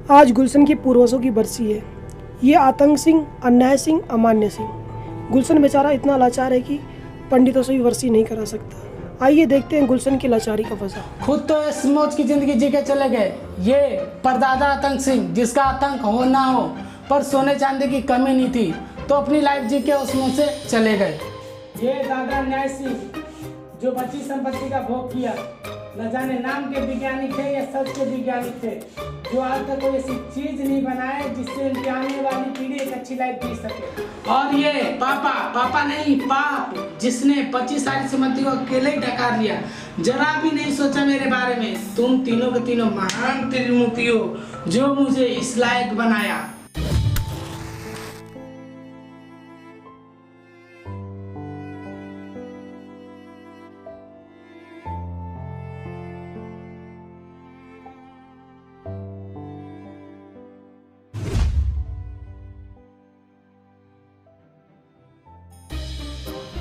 आज गुलशन के पूर्वजों की बरसी है। ये आतंक सिंह, अन्याय सिंह, अमान्य सिंह। गुलशन बेचारा इतना लाचार है कि पंडितों से भी बरसी नहीं करा सकता। आइए देखते हैं गुलशन की लाचारी का वजह। खुद तो इस मौज की जिंदगी जी के चले गए ये परदादा आतंक सिंह, जिसका आतंक हो ना हो पर सोने चांदी की कमी नहीं थी, तो अपनी लाइफ जी के उस मुंह से चले गए। ये दादा न्याय सिंह जो बची संपत्ति का भोग किया, न जाने नाम के वैज्ञानिक थे या सच के वैज्ञानिक थे, जो आज तक कोई ऐसी चीज नहीं बनाए जिससे उनकी आने वाली पीढ़ी एक अच्छी लाइफ जी सके। और ये पापा नहीं पाप, जिसने 25 साल संपत्ति को अकेले ही डकार लिया, जरा भी नहीं सोचा मेरे बारे में। तुम तीनों के तीनों महान त्रिमूर्ति हो जो मुझे इस लायक बनाया।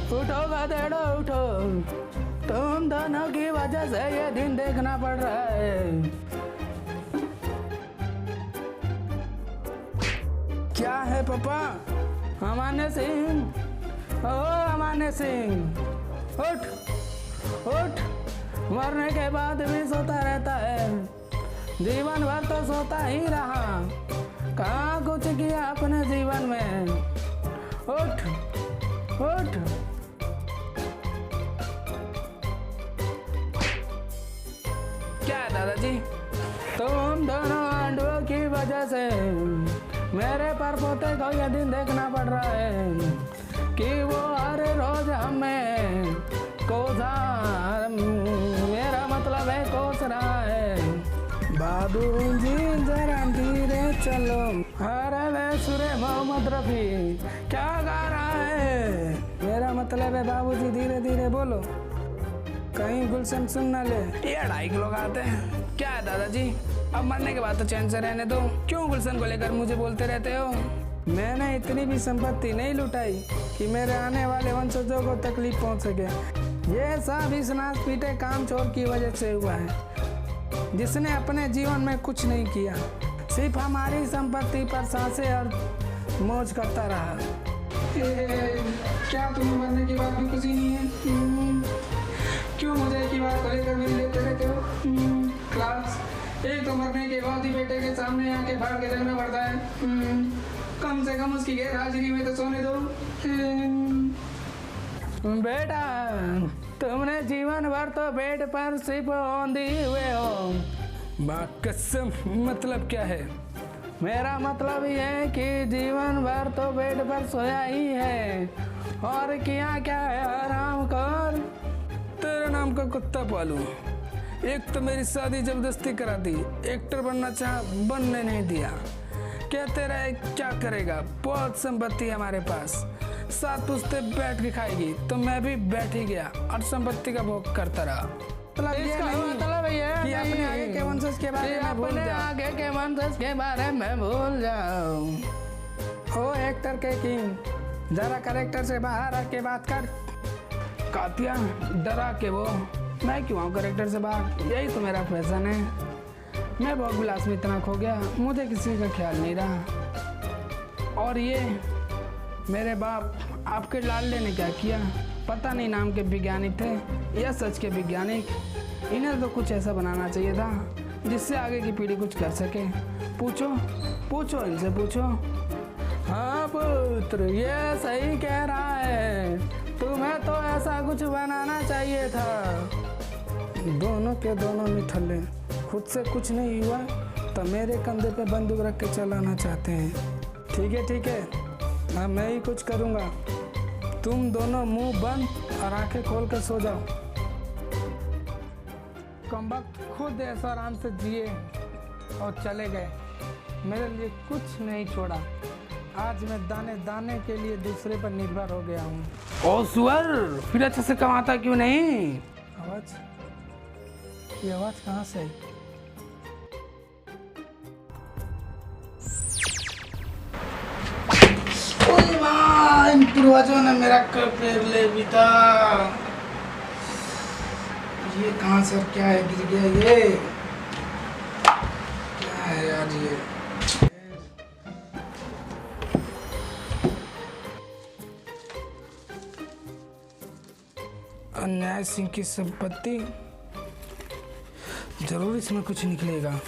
उठो गधेड़ो उठो, तुम दोनों की वजह से ये दिन देखना पड़ रहा है। क्या है पापा? अमान्य सिंह, ओ अमान्य सिंह, उठ उठ। मरने के बाद भी सोता रहता है, जीवन भर तो सोता ही रहा, कहाँ कुछ किया अपने जीवन में। उठ उठ। क्या है दादाजी? तुम दोनों आंडुओं की वजह से मेरे परपोते को यह दिन देखना पड़ रहा है कि वो हर रोज हमें कोसा, मेरा मतलब है कोस रहा है। बाबूजी जरा धीरे चलो। अरे वे सुरे मोहम्मद रफी क्या गा रहा है? मेरा मतलब है बाबूजी धीरे धीरे बोलो, कहीं गुलशन सुन ना ले। ये 2.5 किलो आते हैं। क्या है दादाजी, अब मरने के बाद तो चैन से रहने दो, क्यों गुलशन को लेकर मुझे बोलते रहते हो? मैंने इतनी भी संपत्ति नहीं लुटाई कि मेरे आने वाले वंशजों को तकलीफ पहुंच सके। ये सब इस नाश पीटे कामचोर की वजह से हुआ है, जिसने अपने जीवन में कुछ नहीं किया, सिर्फ हमारी संपत्ति पर सांसें और मौज करता रहा। क्या तुम्हें मरने के बाद भी खुशी नहीं है? क्यों मुझे एक ही बात को लेकर मिल लेते रहते हो? क्लास एक तो मरने के बाद ही बेटे के सामने आके भाग के रहना पड़ता है, कम से कम उसकी गैर हाजिरी में तो सोने दो। बेटा तुमने जीवन भर तो बेड पर सिर्फ औंधी हुए हो। कसम, मतलब क्या है? मेरा मतलब ये है कि जीवन भर तो बेड पर सोया ही है, और किया क्या है हरामखोर? तेरे नाम का कुत्ता पालू। एक तो मेरी शादी जबरदस्ती करा दी, एक्टर बनना चाहा बनने नहीं दिया। कहते रहे क्या करेगा, बहुत संपत्ति हमारे पास, 7 पुश्ते बैठ के खाएगी, तो मैं भी बैठ ही गया और संपत्ति का भोग करता रहा। मतलब कि अपने आगे के वंशज के बारे में भूल जाओ, आगे के वंशज के बारे में भूल जाओ। हो एक्टर के किंग, जरा कैरेक्टर से बाहर आके बात कर। कातिया डरा के वो, मैं क्यों आऊँ कैरेक्टर से बाहर? यही तो मेरा फैशन है। मैं भोग विलास में इतना खो गया, मुझे किसी का ख्याल नहीं रहा। और ये मेरे बाप आपके लाडले ने क्या किया पता नहीं, नाम के वैज्ञानिक थे या सच के वैज्ञानिक। इन्हें तो कुछ ऐसा बनाना चाहिए था जिससे आगे की पीढ़ी कुछ कर सके। पूछो इनसे पूछो। हाँ पुत्र, ये सही कह रहा है, तुम्हें तो ऐसा कुछ बनाना चाहिए था। दोनों के दोनों निठल्ले, खुद से कुछ नहीं हुआ तो मेरे कंधे पे बंदूक रख के चलाना चाहते हैं। ठीक है, हाँ मैं ही कुछ करूँगा। तुम दोनों मुंह बंद और आंखें खोल कर सो जाओ। कमबख्त खुद ऐसा आराम से जिए और चले गए, मेरे लिए कुछ नहीं छोड़ा। आज मैं दाने दाने के लिए दूसरे पर निर्भर हो गया हूँ। ओ सुअर, फिर अच्छे से कमाता क्यों नहीं? ये आवाज कहाँ से आई? इन पूर्वजों ने मेरा पेड़ ले बिता। ये कहाँ सर, क्या है, गिर गया ये? क्या है यार ये। अन्याय सिंह की संपत्ति, जरूर इसमें कुछ निकलेगा।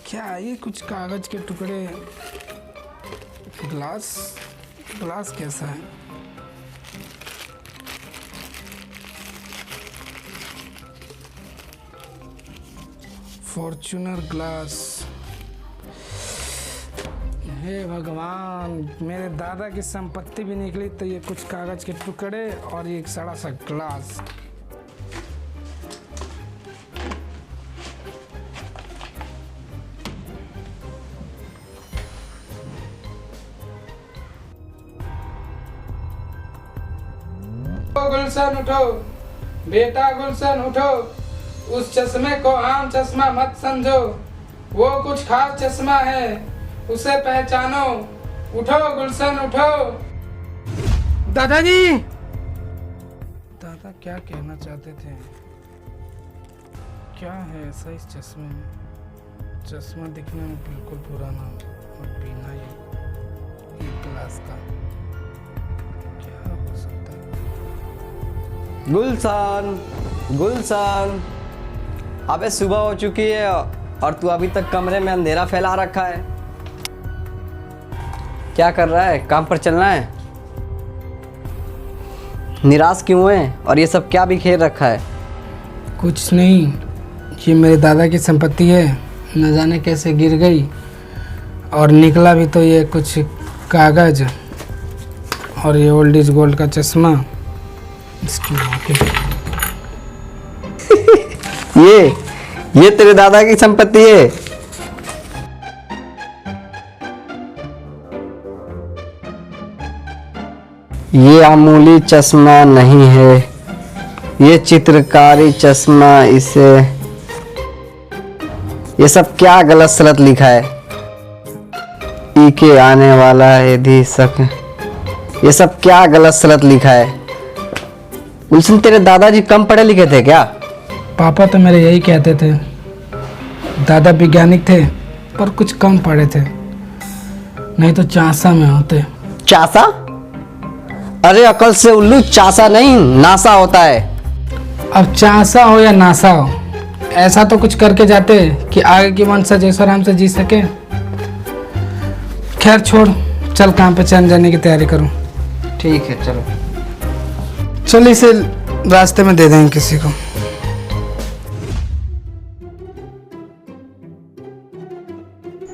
क्या ये कुछ कागज के टुकड़े, ग्लास कैसा है? Fortuner glass. हे भगवान, मेरे दादा की संपत्ति भी निकली तो ये कुछ कागज के टुकड़े और ये एक सड़ा सा ग्लास। गुलशन उठो, बेटा गुलशन उठो, उस चश्मे को आम चश्मा मत समझो, वो कुछ खास चश्मा है, उसे पहचानो। उठो गुलशन उठो। दादाजी, दादा क्या कहना चाहते थे? क्या है ऐसा इस चश्मे में? चश्मा दिखने में बिल्कुल पुराना और बिना ये ग्लास का। क्या हो सकता है? गुलशन, अबे सुबह हो चुकी है और तू अभी तक कमरे में अंधेरा फैला रखा है। क्या कर रहा है? काम पर चलना है? निराश क्यों है और ये सब क्या बिखेर रखा है? कुछ नहीं, ये मेरे दादा की संपत्ति है, न जाने कैसे गिर गई और निकला भी तो ये कुछ कागज और ये ओल्ड इज गोल्ड का चश्मा। इसकी माँ के ये तेरे दादा की संपत्ति है? ये अमूली चश्मा नहीं है, ये चित्रकारी चश्मा। इसे ये सब क्या गलत सलत लिखा है? ई के आने वाला है यदि सक। ये सब क्या गलत सलत लिखा है? गुलशन, तेरे दादाजी कम पढ़े लिखे थे क्या? पापा तो मेरे यही कहते थे। दादा वैज्ञानिक थे पर कुछ कम पढ़े थे, नहीं तो चासा में होते। चासा? अरे अकल से उल्लू, चासा नहीं नासा होता है। अब चासा हो या नासा हो, ऐसा तो कुछ करके जाते कि आगे की वंशज ऐसा आराम से जी सके। खैर छोड़, चल काम पे चल जाने की तैयारी करूं। ठीक है चलो। चल इसे रास्ते में दे देंगे किसी को।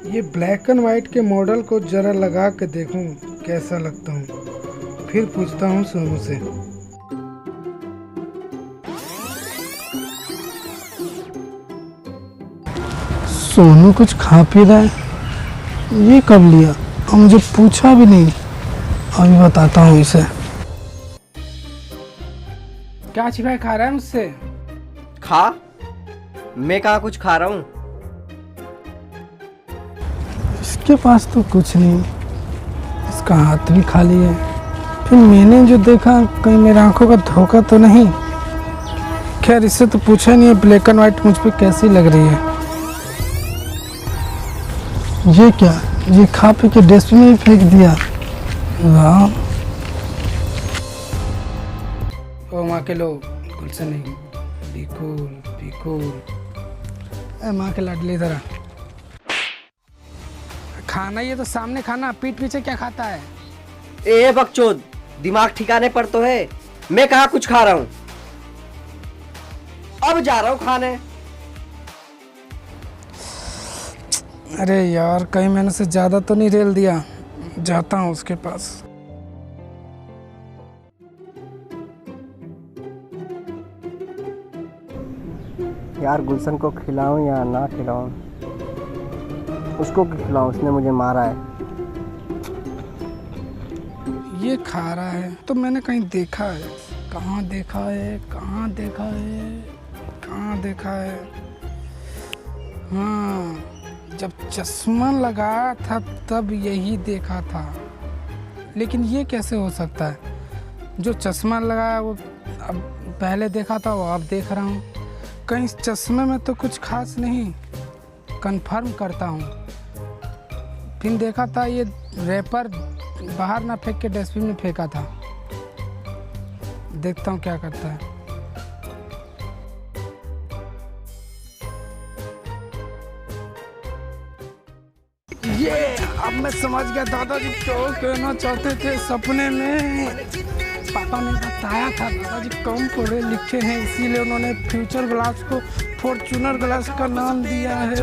ये ब्लैक एंड व्हाइट के मॉडल को जरा लगा के देखूं कैसा लगता हूँ, फिर पूछता हूँ सोनू से। सोनू कुछ खा पी रहा है, ये कब लिया और मुझे पूछा भी नहीं। अभी बताता हूँ इसे। क्या छिपाए खा रहा है मुझसे? खा? मैं कहाँ कुछ खा रहा हूँ? इसके पास तो कुछ नहीं, इसका हाथ भी खाली है। फिर मैंने जो देखा, कहीं मेरी आंखों का धोखा तो नहीं। खैर इससे तो पूछा नहीं है ब्लैक एंड व्हाइट मुझ पे कैसी लग रही है। ये क्या? ये खा पी के डस्टबिन में फेंक दिया। वाह। ओ माँ के लोग, गुलशन नहीं, बिल्कुल। ए माँ के लाडली इधर। खाना ये तो सामने खाना, पीठ पीछे क्या खाता है? ए बकचोद, दिमाग ठिकाने पर तो है। मैं कहाँ कुछ खा रहा हूँ? अब जा रहा हूँ खाने। अरे यार, कहीं मैंने से ज्यादा तो नहीं रेल दिया। जाता हूँ उसके पास। यार गुलशन को खिलाऊं या ना खिलाऊं? उसको खिलाऊं, उसने मुझे मारा है। ये खा रहा है तो मैंने कहीं देखा है। कहाँ देखा है? हाँ, जब चश्मा लगाया था तब यही देखा था। लेकिन ये कैसे हो सकता है? जो चश्मा लगाया वो अब पहले देखा था, वो अब देख रहा हूँ। कहीं इस चश्मे में तो कुछ खास नहीं। कंफर्म करता हूँ। फिर देखा था ये रैपर बाहर ना फेंक के डस्टबिन में फेंका था। देखता हूँ क्या करता है। ये अब मैं समझ गया दादाजी क्या कहना चाहते थे सपने में। पापा ने बताया था दादाजी कम पढ़े लिखे हैं, इसीलिए उन्होंने फ्यूचर ग्लास को फॉर्च्यूनर ग्लास का नाम दिया है।